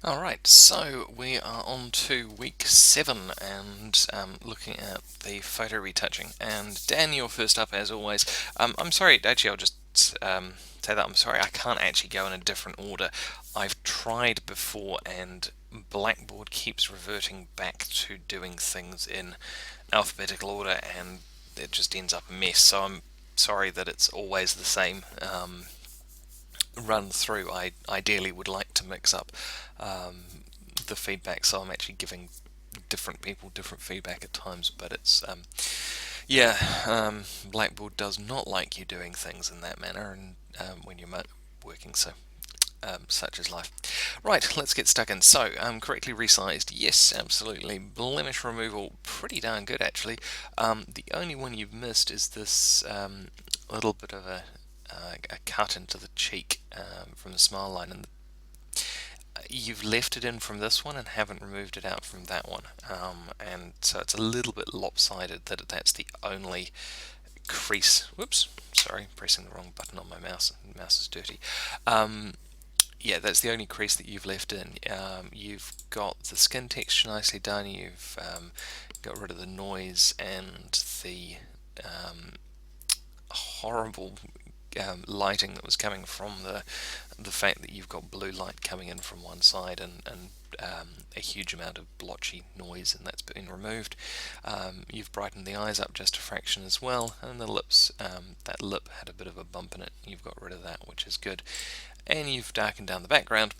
Alright, so we are on to week 7 and looking at the photo retouching. And Dan, you're first up as always. I'm sorry, actually, I'll just say that I'm sorry, I can't actually go in a different order. I've tried before and Blackboard keeps reverting back to doing things in alphabetical order and it just ends up a mess. So I'm sorry that it's always the same. Run through. I ideally would like to mix up the feedback, so I'm actually giving different people different feedback at times. But it's yeah, Blackboard does not like you doing things in that manner, and when you're working, so. Such is life. Right, let's get stuck in. So, correctly resized, yes, absolutely. Blemish removal, pretty darn good actually. The only one you've missed is this little bit of a cut into the cheek from the smile line, and you've left it in from this one and haven't removed it out from that one, and so it's a little bit lopsided that that's the only crease. Whoops, sorry, pressing the wrong button on my mouse. The mouse is dirty. Yeah, that's the only crease that you've left in. You've got the skin texture nicely done. You've got rid of the noise and the horrible lighting that was coming from the fact that you've got blue light coming in from one side and a huge amount of blotchy noise, and that's been removed. You've brightened the eyes up just a fraction as well, and the lips, that lip had a bit of a bump in it. You've got rid of that, which is good. And you've darkened down the background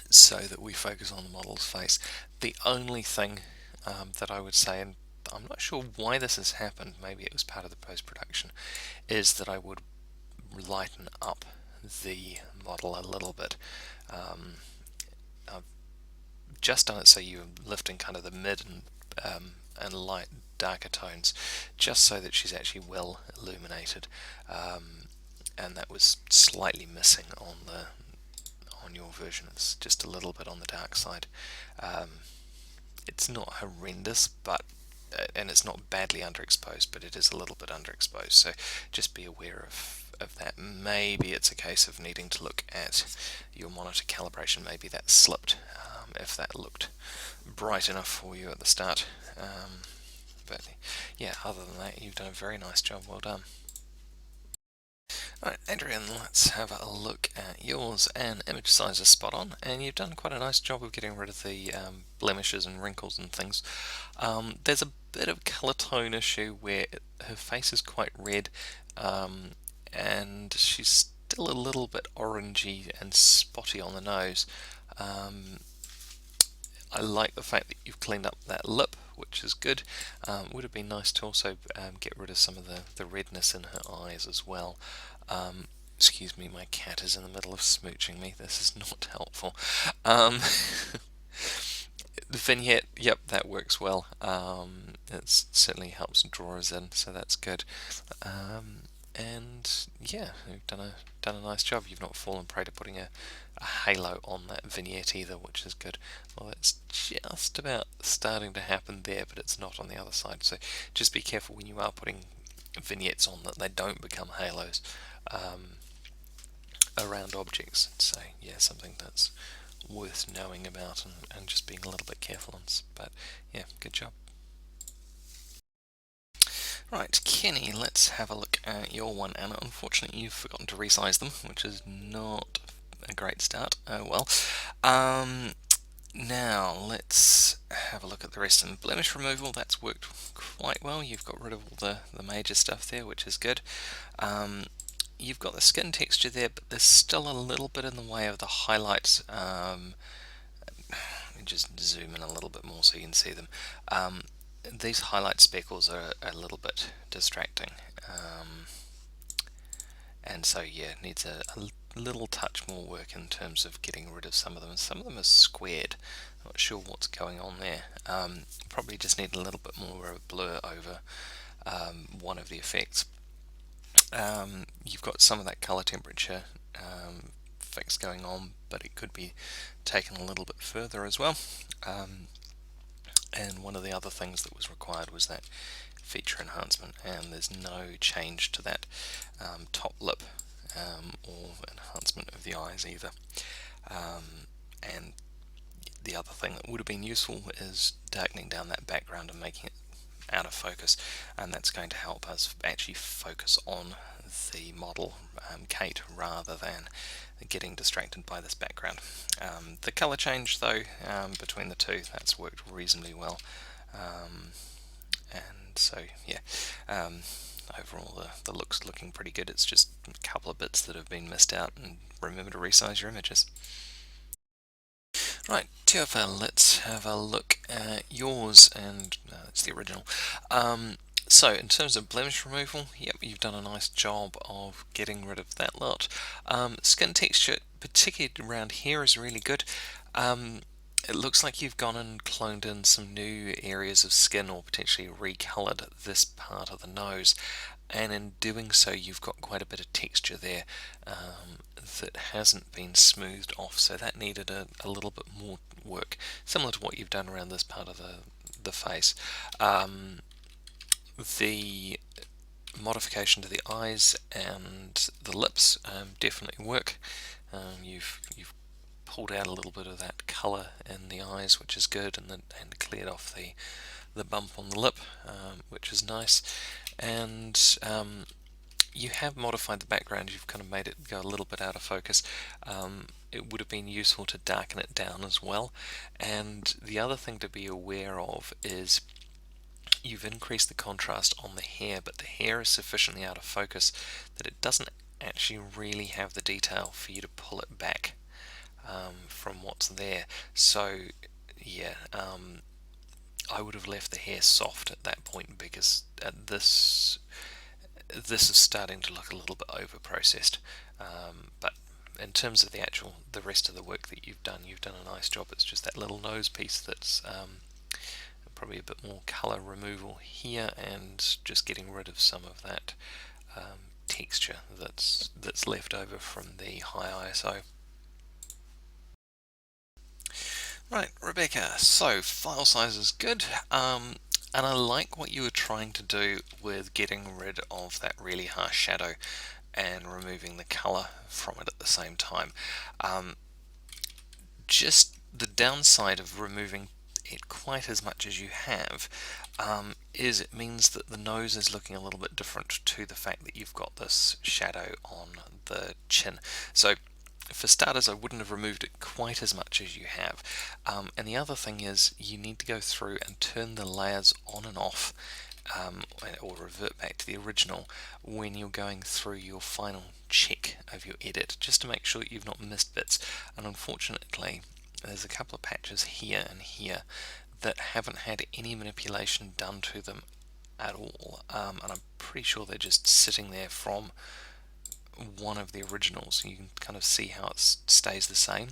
so that we focus on the model's face. The only thing that I would say, and I'm not sure why this has happened, maybe it was part of the post-production, is that I would lighten up the model a little bit. I've just done it so you're lifting kind of the mid and light darker tones, just so that she's actually well illuminated, and that was slightly missing on your version. It's just a little bit on the dark side. It's not horrendous, but and it's not badly underexposed, but it is a little bit underexposed. So just be aware of that. Maybe it's a case of needing to look at your monitor calibration. Maybe that slipped if that looked bright enough for you at the start. But yeah, other than that, you've done a very nice job. Well done. Alright, Adrian, let's have a look at yours. And image size is spot on, and you've done quite a nice job of getting rid of the blemishes and wrinkles and things. There's a bit of colour tone issue where her face is quite red, and she's still a little bit orangey and spotty on the nose. I like the fact that you've cleaned up that lip, which is good. Would have been nice to also get rid of some of the redness in her eyes as well. Excuse me, my cat is in the middle of smooching me. This is not helpful. The vignette, yep, that works well. It certainly helps draw us in, so that's good. And yeah, you've done a nice job. You've not fallen prey to putting a halo on that vignette either, which is good. Well, it's just about starting to happen there, but it's not on the other side. So just be careful when you are putting vignettes on that they don't become halos around objects. So yeah, something that's worth knowing about and just being a little bit careful on. But yeah, good job. Right, Kenny, let's have a look at your one, and unfortunately you've forgotten to resize them, which is not a great start. Oh well. Now let's have a look at the rest. And blemish removal, that's worked quite well. You've got rid of all the major stuff there, which is good. You've got the skin texture there, but there's still a little bit in the way of the highlights. Let me just zoom in a little bit more so you can see them. These highlight speckles are a little bit distracting, and so yeah, needs a little touch more work in terms of getting rid of some of them. And some of them are squared. Not sure what's going on there. Probably just need a little bit more of a blur over one of the effects. You've got some of that color temperature fix going on, but it could be taken a little bit further as well. And one of the other things that was required was that feature enhancement, and there's no change to that top lip or enhancement of the eyes either. And the other thing that would have been useful is darkening down that background and making it out of focus, and that's going to help us actually focus on the model, Kate, rather than getting distracted by this background. The color change though, between the two, that's worked reasonably well, and so yeah, overall the look's looking pretty good. It's just a couple of bits that have been missed out, and remember to resize your images. Right, TFL, let's have a look at yours, and it's the original. So in terms of blemish removal, yep, you've done a nice job of getting rid of that lot. Skin texture, particularly around here, is really good. It looks like you've gone and cloned in some new areas of skin, or potentially recolored this part of the nose, and in doing so you've got quite a bit of texture there that hasn't been smoothed off, so that needed a little bit more work, similar to what you've done around this part of the face. The modification to the eyes and the lips definitely work. You've pulled out a little bit of that colour in the eyes, which is good, and cleared off the bump on the lip, which is nice. And you have modified the background. You've kind of made it go a little bit out of focus. It would have been useful to darken it down as well. And the other thing to be aware of is you've increased the contrast on the hair, but the hair is sufficiently out of focus that it doesn't actually really have the detail for you to pull it back from what's there. So yeah, I would have left the hair soft at that point, because this is starting to look a little bit over processed. But in terms of the rest of the work that you've done a nice job. It's just that little nose piece that's probably a bit more color removal here, and just getting rid of some of that texture that's left over from the high ISO. Right, Rebecca, so file size is good, and I like what you were trying to do with getting rid of that really harsh shadow and removing the color from it at the same time. Just the downside of removing it quite as much as you have is it means that the nose is looking a little bit different to the fact that you've got this shadow on the chin. So for starters, I wouldn't have removed it quite as much as you have. And the other thing is you need to go through and turn the layers on and off, or revert back to the original when you're going through your final check of your edit, just to make sure that you've not missed bits. And unfortunately, there's a couple of patches here and here that haven't had any manipulation done to them at all, and I'm pretty sure they're just sitting there from one of the originals. You can kind of see how it stays the same,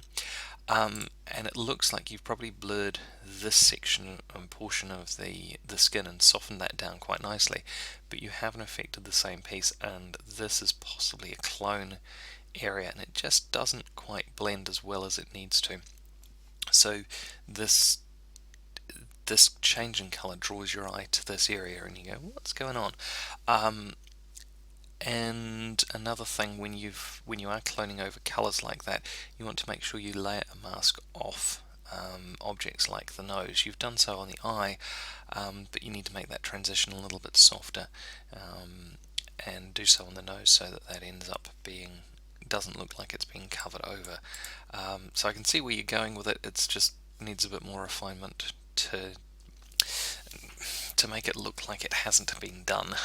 and it looks like you've probably blurred this section and portion of the skin and softened that down quite nicely, but you haven't affected the same piece, and this is possibly a clone area, and it just doesn't quite blend as well as it needs to. So this change in color draws your eye to this area, and you go, what's going on? And another thing, when you are cloning over colors like that, you want to make sure you layer a mask off objects like the nose. You've done so on the eye, but you need to make that transition a little bit softer, and do so on the nose so that ends up doesn't look like it's being covered over. So I can see where you're going with it. It's just needs a bit more refinement to make it look like it hasn't been done,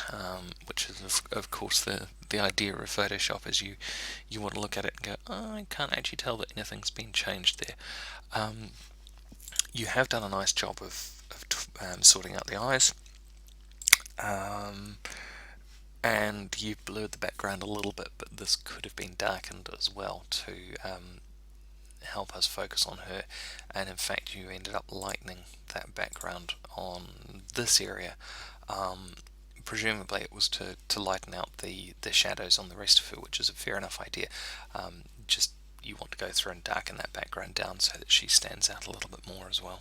which is of course the idea of Photoshop, is you want to look at it and go, oh, I can't actually tell that anything's been changed there. You have done a nice job of sorting out the eyes, and you've blurred the background a little bit, but this could have been darkened as well to help us focus on her, and in fact you ended up lightening that background on this area. Presumably it was to lighten out the shadows on the rest of her, which is a fair enough idea. Just you want to go through and darken that background down so that she stands out a little bit more as well.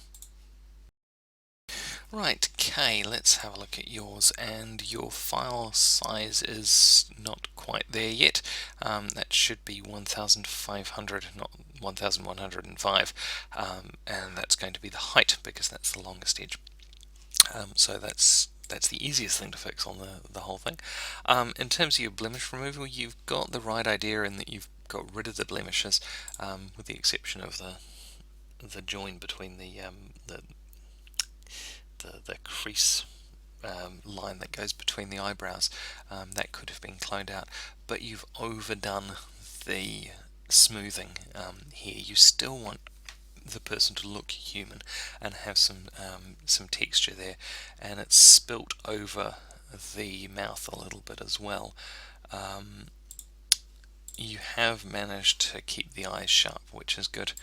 Right, Kay, let's have a look at yours, and your file size is not quite there yet. That should be 1500, not 1105, and that's going to be the height because that's the longest edge. So that's the easiest thing to fix on the whole thing. In terms of your blemish removal, you've got the right idea in that you've got rid of the blemishes, with the exception of the join between the crease line that goes between the eyebrows. That could have been cloned out, but you've overdone the smoothing here. You still want the person to look human and have some texture there, and it's spilt over the mouth a little bit as well. You have managed to keep the eyes sharp, which is good.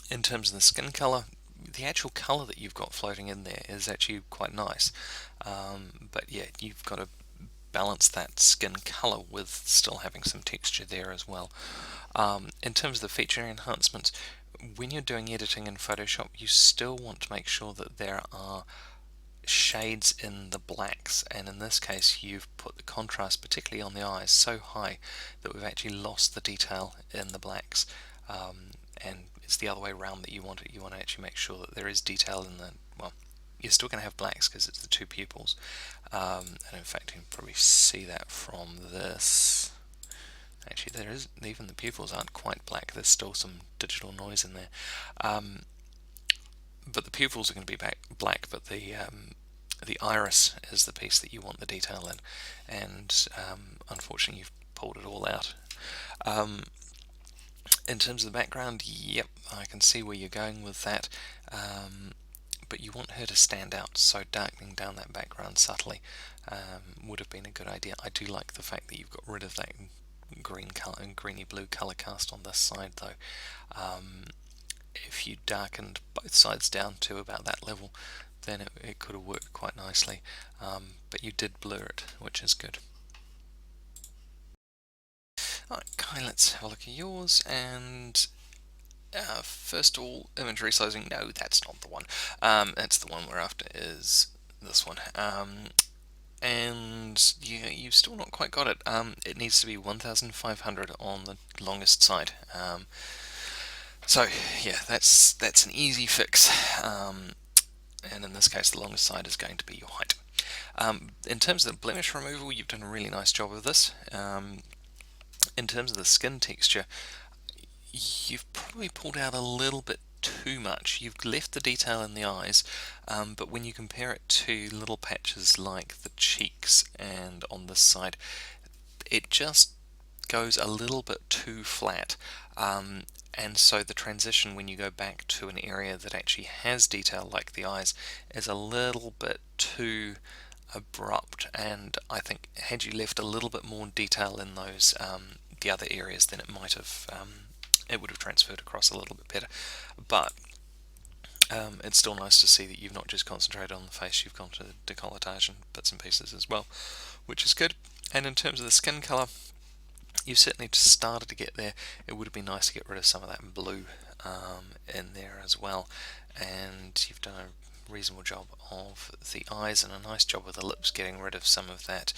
In terms of the skin color, the actual color that you've got floating in there is actually quite nice, but yeah, you've got to balance that skin color with still having some texture there as well. In terms of the feature enhancements, when you're doing editing in Photoshop, you still want to make sure that there are shades in the blacks, and in this case you've put the contrast, particularly on the eyes, so high that we've actually lost the detail in the blacks. And it's the other way around that you want it. You want to actually make sure that there is detail in the, well, you're still going to have blacks because it's the two pupils, and in fact you can probably see that from this. Actually, there is, even the pupils aren't quite black, there's still some digital noise in there. But the pupils are going to be black, but the iris is the piece that you want the detail in, and unfortunately you've pulled it all out. In terms of the background, yep, I can see where you're going with that, but you want her to stand out, so darkening down that background subtly would have been a good idea. I do like the fact that you've got rid of that green color and greeny blue color cast on this side though. If you darkened both sides down to about that level, then it could have worked quite nicely, but you did blur it, which is good. Okay, let's have a look at yours, and first of all, image resizing. No, that's not the one. That's the one we're after, is this one. And you've still not quite got it. It needs to be 1500 on the longest side. So yeah, that's an easy fix. And in this case, the longest side is going to be your height. In terms of the blemish removal, you've done a really nice job of this. In terms of the skin texture, you've probably pulled out a little bit too much. You've left the detail in the eyes, but when you compare it to little patches like the cheeks and on this side, it just goes a little bit too flat. And so the transition when you go back to an area that actually has detail like the eyes is a little bit too abrupt, and I think had you left a little bit more detail in those the other areas, then it might have it would have transferred across a little bit better. But it's still nice to see that you've not just concentrated on the face, you've gone to decolletage and bits and pieces as well, which is good. And in terms of the skin colour, you've certainly started to get there. It would have been nice to get rid of some of that blue in there as well, and you've done a reasonable job of the eyes and a nice job of the lips, getting rid of some of that,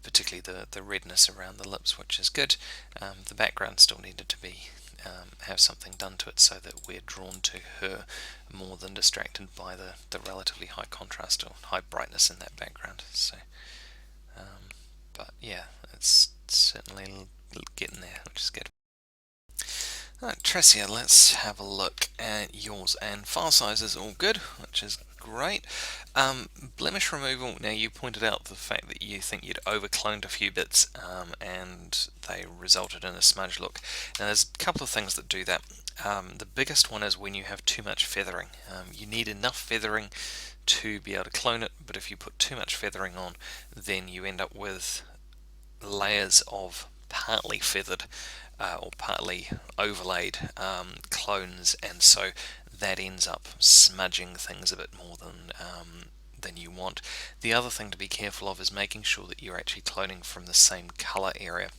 particularly the redness around the lips, which is good. The background still needed to be have something done to it so that we're drawn to her more than distracted by the relatively high contrast or high brightness in that background. So but yeah, it's certainly getting there, which is good. Alright, Tricia, let's have a look at yours, and file size is all good, which is great. Blemish removal, now you pointed out the fact that you think you'd overcloned a few bits and they resulted in a smudge look. Now there's a couple of things that do that. The biggest one is when you have too much feathering. You need enough feathering to be able to clone it, but if you put too much feathering on, then you end up with layers of partly feathered or partly overlaid clones, and so that ends up smudging things a bit more than you want. The other thing to be careful of is making sure that you're actually cloning from the same color area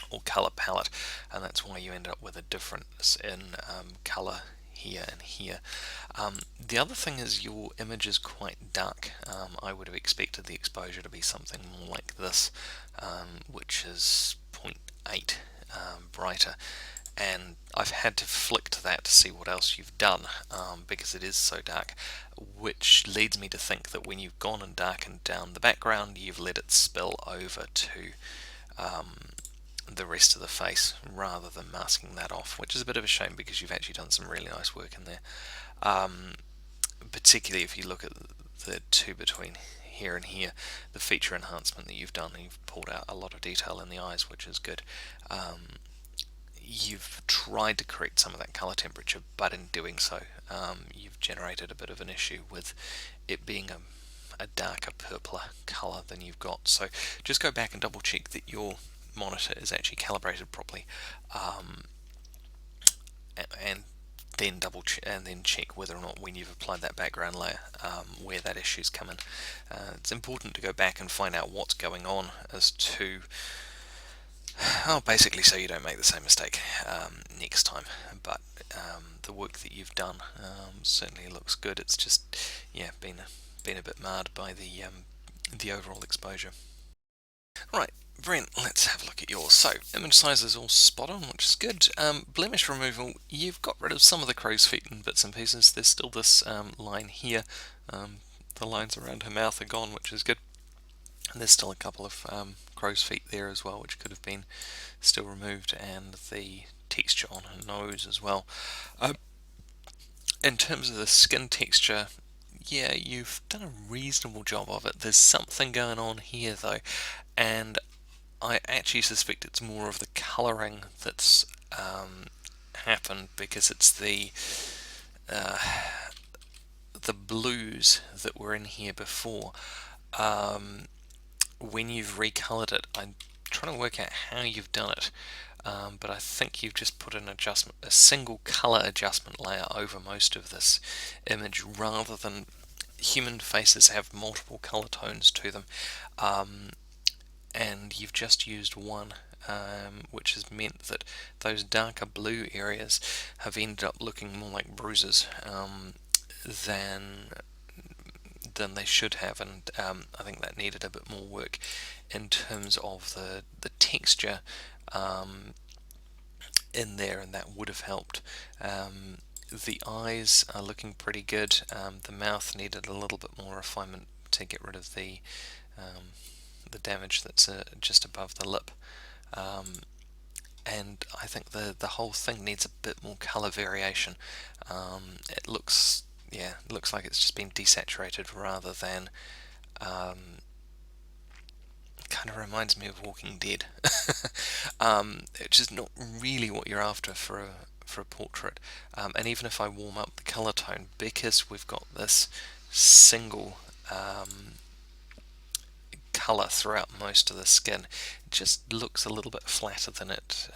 or color palette, and that's why you end up with a difference in color here and here. The other thing is your image is quite dark. I would have expected the exposure to be something more like this, which is 0.8 brighter, and I've had to flick to that to see what else you've done, because it is so dark, which leads me to think that when you've gone and darkened down the background, you've let it spill over to the rest of the face rather than masking that off, which is a bit of a shame because you've actually done some really nice work in there. Particularly if you look at the two between here and here, the feature enhancement that you've done, you've pulled out a lot of detail in the eyes, which is good. You've tried to correct some of that color temperature, but in doing so, you've generated a bit of an issue with it being a darker, purpler color than you've got. So just go back and double check that your monitor is actually calibrated properly, and then check whether or not, when you've applied that background layer, where that issue's come in. It's important to go back and find out what's going on as to, basically so you don't make the same mistake next time. But the work that you've done certainly looks good. It's just, yeah, been a bit marred by the overall exposure. Right, Brent, let's have a look at yours. So, image size is all spot on, which is good. Blemish removal, you've got rid of some of the crow's feet and bits and pieces. There's still this line here. The lines around her mouth are gone, which is good. And there's still a couple of crow's feet there as well, which could have been still removed, and the texture on her nose as well. In terms of the skin texture, yeah, you've done a reasonable job of it. There's something going on here though, and I actually suspect it's more of the colouring that's happened, because it's the blues that were in here before. When you've recolored it, I'm trying to work out how you've done it, but I think you've just put a single color adjustment layer over most of this image, rather than human faces have multiple color tones to them, and you've just used one, which has meant that those darker blue areas have ended up looking more like bruises than they should have, and I think that needed a bit more work in terms of the texture in there, and that would have helped. The eyes are looking pretty good. The mouth needed a little bit more refinement to get rid of the damage that's just above the lip. And I think the whole thing needs a bit more color variation. It looks like it's just been desaturated rather than kind of reminds me of Walking Dead, which is not really what you're after for a portrait. And even if I warm up the color tone, because we've got this single color throughout most of the skin, it just looks a little bit flatter than it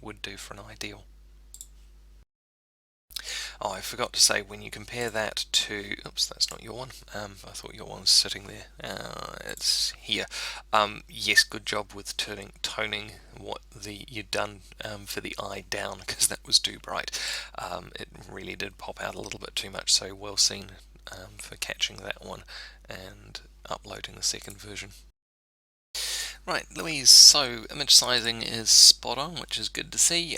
would do for an ideal. Oh, I forgot to say, when you compare that to, oops, that's not your one. I thought your one was sitting there. It's here. Yes, good job with toning what you'd done for the eye down, because that was too bright. It really did pop out a little bit too much. So well seen for catching that one and uploading the second version. Right, Louise, so image sizing is spot on, which is good to see.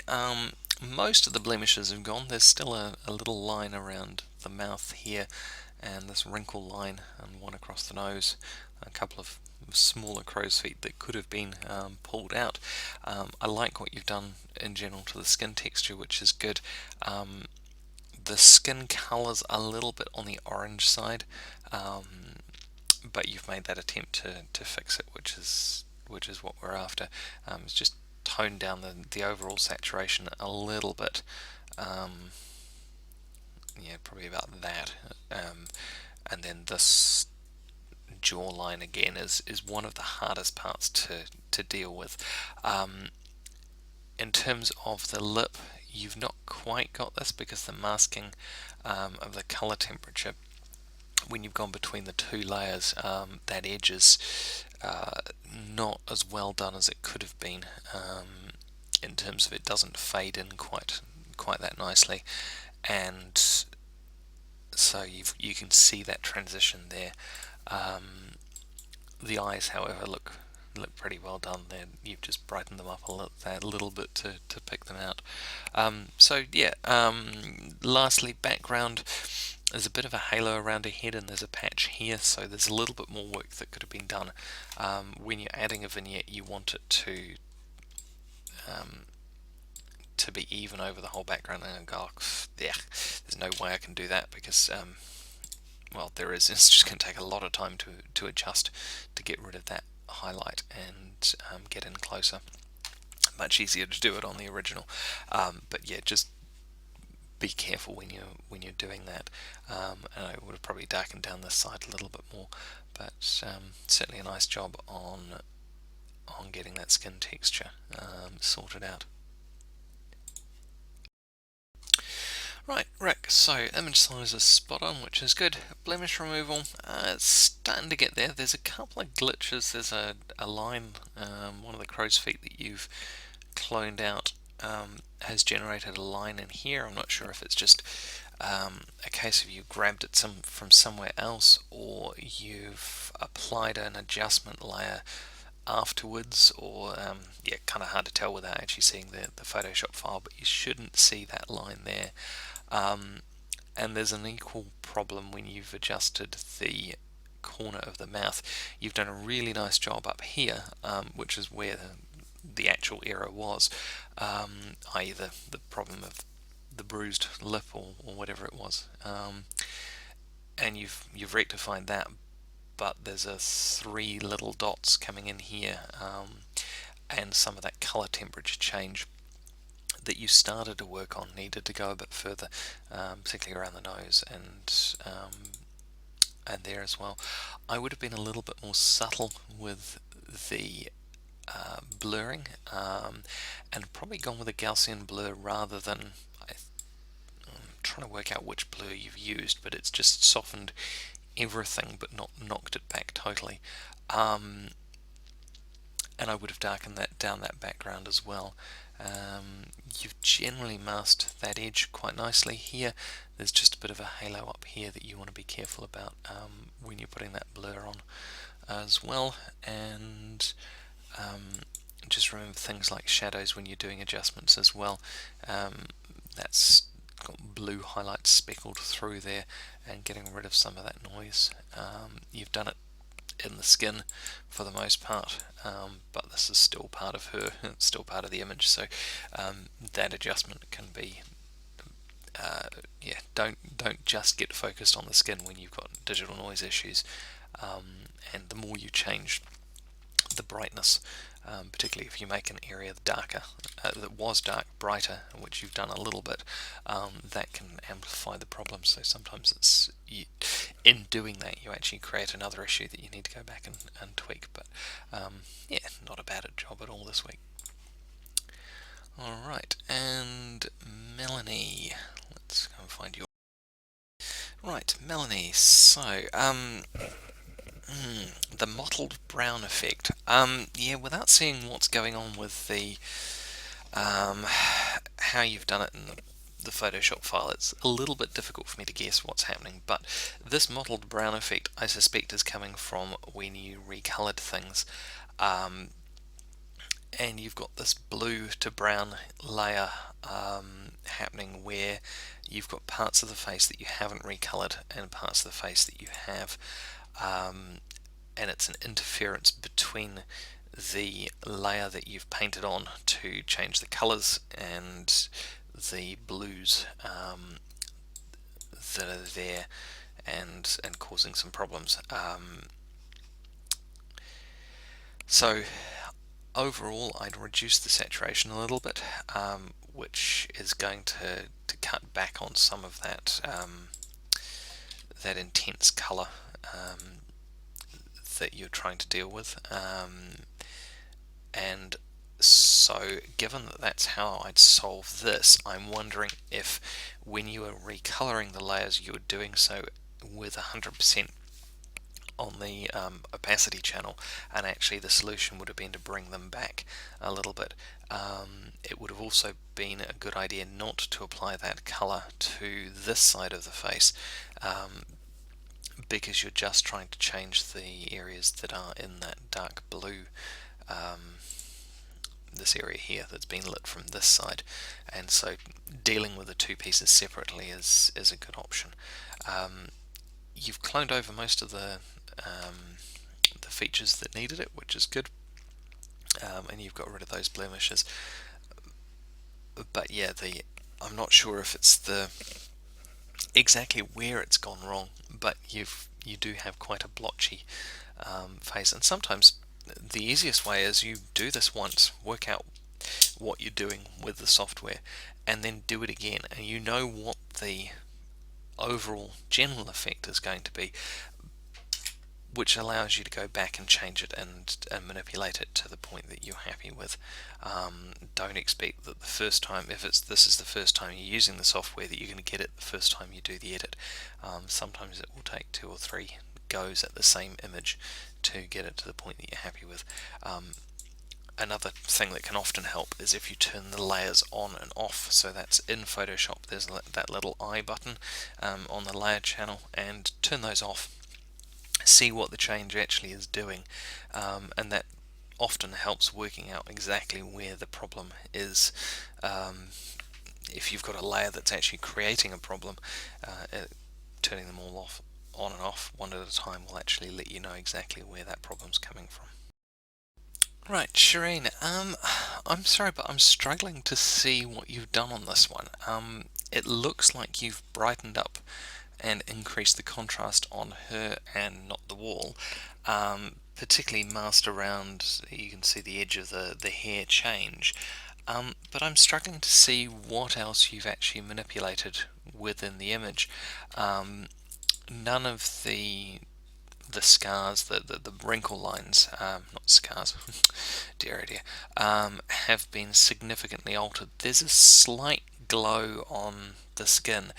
Most of the blemishes have gone. There's still a little line around the mouth here, and this wrinkle line and one across the nose, a couple of smaller crow's feet that could have been pulled out. I like what you've done in general to the skin texture, which is good. The skin colour's a little bit on the orange side, but you've made that attempt to fix it, which is what we're after. It's just tone down the overall saturation a little bit. Yeah, probably about that. And then this jawline again is one of the hardest parts to deal with. In terms of the lip, you've not quite got this, because the masking of the color temperature, when you've gone between the two layers, that edge is not as well done as it could have been, in terms of it doesn't fade in quite quite that nicely, and so you can see that transition there. The eyes, however, look pretty well done there. You've just brightened them up a little bit to pick them out. So yeah, lastly, background. There's a bit of a halo around her head and there's a patch here, so there's a little bit more work that could have been done. When you're adding a vignette, you want it to be even over the whole background, and go, yeah, there's no way I can do that because well, there is. It's just going to take a lot of time to adjust to get rid of that highlight and get in closer. Much easier to do it on the original, but yeah, just be careful when you're doing that. And I would have probably darkened down this side a little bit more, but certainly a nice job on getting that skin texture sorted out. Right, Rick, so image size is spot on, which is good. Blemish removal, it's starting to get there. There's a couple of glitches. There's a line, one of the crow's feet that you've cloned out has generated a line in here. I'm not sure if it's just a case of you grabbed it from somewhere else, or you've applied an adjustment layer afterwards, or yeah, kind of hard to tell without actually seeing the Photoshop file, but you shouldn't see that line there. And there's an equal problem when you've adjusted the corner of the mouth. You've done a really nice job up here, which is where the actual error was, i.e. the problem of the bruised lip or whatever it was, and you've rectified that, but there's 3 little dots coming in here, and some of that color temperature change that you started to work on needed to go a bit further, particularly around the nose and there as well. I would have been a little bit more subtle with the blurring, and probably gone with a Gaussian blur rather than, I'm trying to work out which blur you've used, but it's just softened everything but not knocked it back totally. And I would have darkened that background as well. You've generally masked that edge quite nicely here. There's just a bit of a halo up here that you want to be careful about when you're putting that blur on as well. And just remember things like shadows when you're doing adjustments as well. That's got blue highlights speckled through there, and getting rid of some of that noise. You've done it in the skin for the most part, but this is still part of her, it's still part of the image, so that adjustment can be yeah, don't just get focused on the skin when you've got digital noise issues, and the more you change the brightness, particularly if you make an area darker, that was dark, brighter, which you've done a little bit, that can amplify the problem. So sometimes it's in doing that you actually create another issue that you need to go back and tweak. But yeah, not a bad job at all this week. Alright, and Melanie, let's go and find your... Right, Melanie, so the mottled brown effect. Yeah, without seeing what's going on with the how you've done it in the Photoshop file, it's a little bit difficult for me to guess what's happening, but this mottled brown effect I suspect is coming from when you recolored things, and you've got this blue to brown layer happening where you've got parts of the face that you haven't recolored and parts of the face that you have, and it's an interference between the layer that you've painted on to change the colors and the blues that are there, and causing some problems. So overall I'd reduce the saturation a little bit, which is going to cut back on some of that that intense color that you're trying to deal with, and so given that that's how I'd solve this, I'm wondering if when you were recoloring the layers you were doing so with 100% on the opacity channel, and actually the solution would have been to bring them back a little bit. It would have also been a good idea not to apply that colour to this side of the face, because you're just trying to change the areas that are in that dark blue, this area here that's been lit from this side, and so dealing with the two pieces separately is a good option. You've cloned over most of the features that needed it, which is good, and you've got rid of those blemishes. But yeah, I'm not sure if it's exactly where it's gone wrong, but you do have quite a blotchy face, and sometimes the easiest way is you do this once, work out what you're doing with the software, and then do it again, and you know what the overall general effect is going to be, which allows you to go back and change it and manipulate it to the point that you're happy with. Don't expect that the first time, if this is the first time you're using the software, that you're going to get it the first time you do the edit. Sometimes it will take 2 or 3 goes at the same image to get it to the point that you're happy with. Another thing that can often help is if you turn the layers on and off. So that's in Photoshop, there's that little I button on the layer channel, and turn those off. See what the change actually is doing, and that often helps working out exactly where the problem is. If you've got a layer that's actually creating a problem, turning them all off, on and off, one at a time, will actually let you know exactly where that problem's coming from. Right, Shireen, I'm sorry, but I'm struggling to see what you've done on this one. It looks like you've brightened up and increased the contrast on her and not the wall, particularly masked around. You can see the edge of the hair change, but I'm struggling to see what else you've actually manipulated within the image. None of the scars, the wrinkle lines, not scars, dear, have been significantly altered. There's a slight glow on the skin,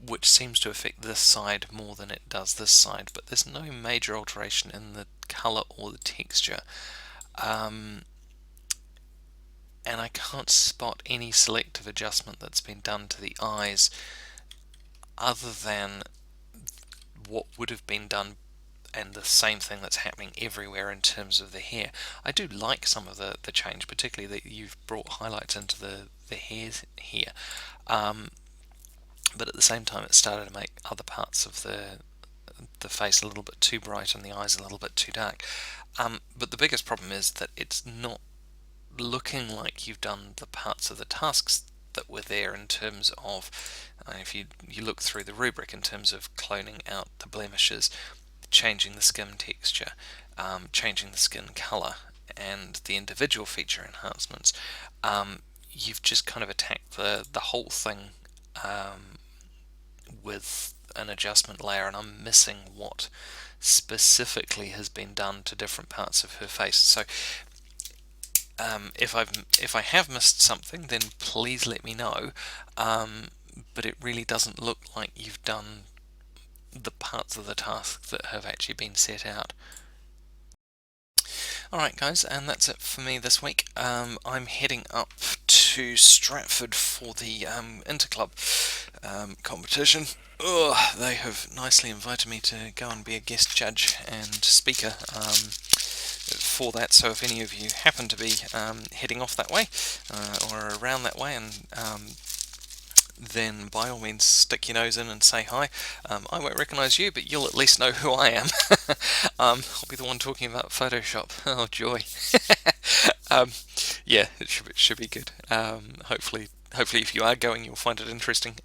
which seems to affect this side more than it does this side, but there's no major alteration in the colour or the texture. And I can't spot any selective adjustment that's been done to the eyes other than what would have been done, and the same thing that's happening everywhere in terms of the hair. I do like some of the change, particularly that you've brought highlights into the hairs here, but at the same time it started to make other parts of the face a little bit too bright and the eyes a little bit too dark. But the biggest problem is that it's not looking like you've done the parts of the tasks that were there in terms of, if you look through the rubric in terms of cloning out the blemishes, changing the skin texture, changing the skin color, and the individual feature enhancements. You've just kind of attacked the whole thing with an adjustment layer, and I'm missing what specifically has been done to different parts of her face. So if I have missed something, then please let me know, but it really doesn't look like you've done the parts of the task that have actually been set out. Alright guys, and that's it for me this week. I'm heading up to Stratford for the Interclub competition. They have nicely invited me to go and be a guest judge and speaker for that, so if any of you happen to be heading off that way or around that way, and then by all means stick your nose in and say hi. I won't recognise you, but you'll at least know who I am. I'll be the one talking about Photoshop. Oh joy. Yeah, it should be good. Hopefully if you are going, you'll find it interesting.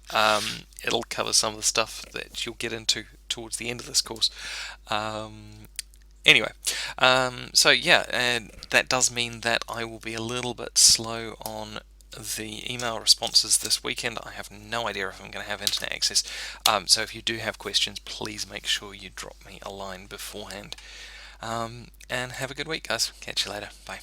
It'll cover some of the stuff that you'll get into towards the end of this course. Anyway, so yeah, and that does mean that I will be a little bit slow on the email responses this weekend. I have no idea if I'm going to have internet access, so if you do have questions, please make sure you drop me a line beforehand. And have a good week, guys. Catch you later. Bye.